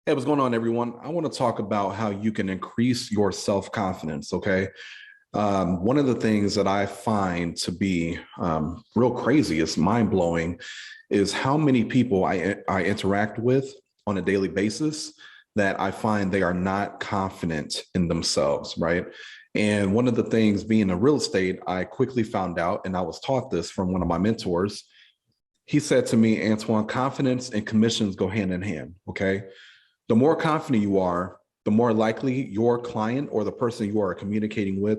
Hey, what's going on, everyone? I want to talk about how you can increase your self-confidence, okay? One of the things that I find to be real crazy, it's mind-blowing, is how many people I interact with on a daily basis that I find they are not confident in themselves, right? And one of the things being in real estate, I quickly found out, and I was taught this from one of my mentors. He said to me, Antoine, confidence and commissions go hand in hand, okay? The more confident you are, the more likely your client or the person you are communicating with,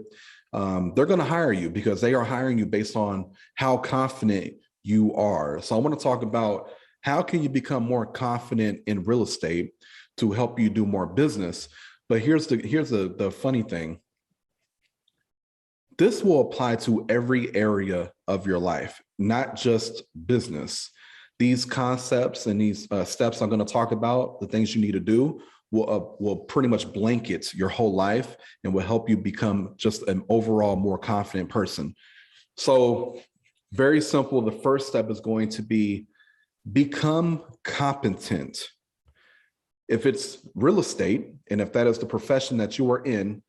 they're going to hire you because they are hiring you based on how confident you are. So I want to talk about how can you become more confident in real estate to help you do more business. But here's the funny thing. This will apply to every area of your life, not just business. These concepts and these steps I'm going to talk about, the things you need to do, will pretty much blanket your whole life and will help you become just an overall more confident person. So very simple. The first step is going to be become competent. If it's real estate, and if that is the profession that you are in,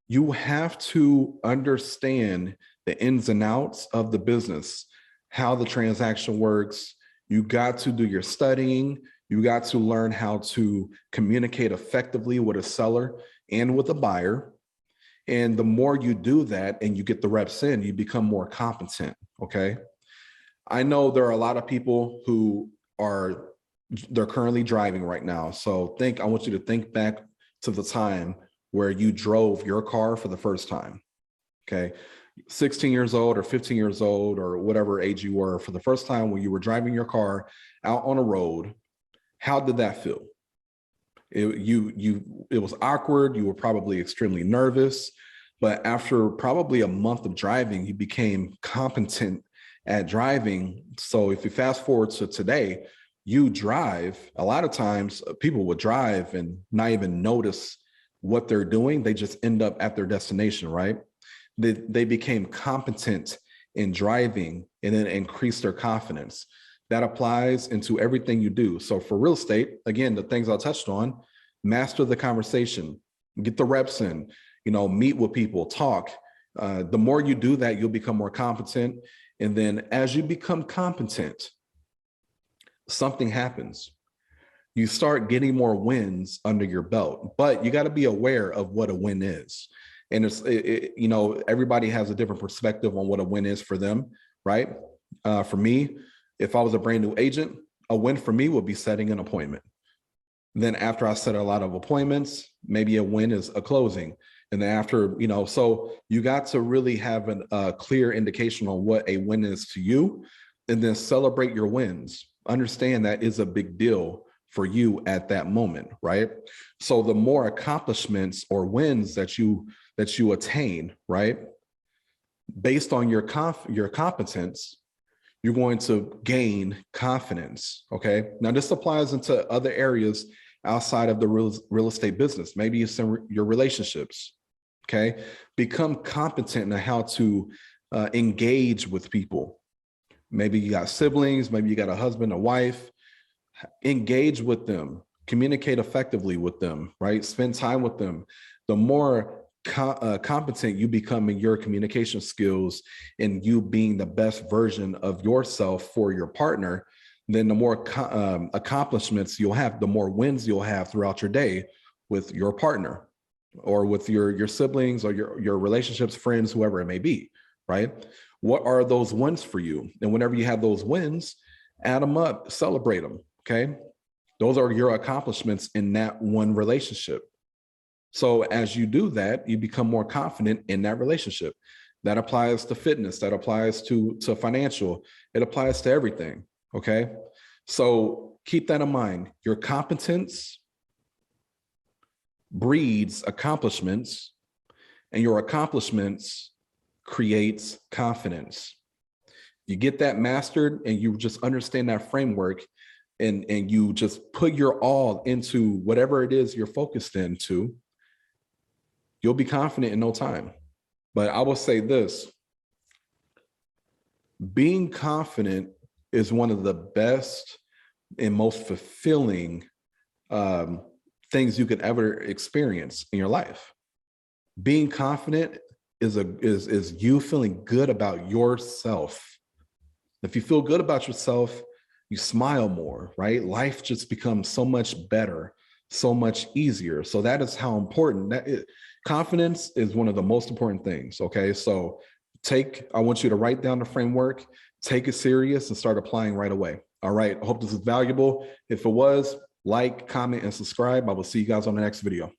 you have to understand the ins and outs of the business, how the transaction works. You got to do your studying. You got to learn how to communicate effectively with a seller and with a buyer. And the more you do that and you get the reps in, you become more competent, okay? I know there are a lot of people who they're currently driving right now. So I want you to think back to the time where you drove your car for the first time, okay? 16 years old or 15 years old or whatever age you were for the first time when you were driving your car out on a road, how did that feel? It was awkward. You were probably extremely nervous, but after probably a month of driving, you became competent at driving. So if you fast forward to today, you drive. A lot of times people would drive and not even notice what they're doing. They just end up at their destination, right? They became competent in driving and then increased their confidence. That applies into everything you do. So for real estate, again, the things I touched on, master the conversation, get the reps in, meet with people, talk. The more you do that, you'll become more competent. And then as you become competent, something happens. You start getting more wins under your belt, but you got to be aware of what a win is. And everybody has a different perspective on what a win is for them, right? For me, if I was a brand new agent, a win for me would be setting an appointment. Then after I set a lot of appointments, maybe a win is a closing. And then after, so you got to really have a clear indication on what a win is to you, and then celebrate your wins. Understand that is a big deal for you at that moment, right? So the more accomplishments or wins that you attain, right, based on your competence, you're going to gain confidence, okay? Now this applies into other areas outside of the real estate business. Maybe it's in your relationships, okay? Become competent in how to engage with people. Maybe you got siblings, maybe you got a husband, a wife. Engage with them, communicate effectively with them, right? Spend time with them. The more competent you become in your communication skills and you being the best version of yourself for your partner, then the more accomplishments you'll have, the more wins you'll have throughout your day with your partner or with your siblings or your relationships, friends, whoever it may be, right? What are those wins for you? And whenever you have those wins, add them up, celebrate them. Okay, those are your accomplishments in that one relationship. So as you do that, you become more confident in that relationship. That applies to fitness, that applies to financial, it applies to everything. Okay, so keep that in mind. Your competence breeds accomplishments, and your accomplishments creates confidence. You get that mastered and you just understand that framework, and you just put your all into whatever it is you're focused into, you'll be confident in no time. But I will say this, being confident is one of the best and most fulfilling things you could ever experience in your life. Being confident is you feeling good about yourself. If you feel good about yourself, you smile more, right? Life just becomes so much better, so much easier. So that is how important confidence is one of the most important things. Okay. So I want you to write down the framework, take it serious, and start applying right away. All right. I hope this is valuable. If it was, like, comment, and subscribe. I will see you guys on the next video.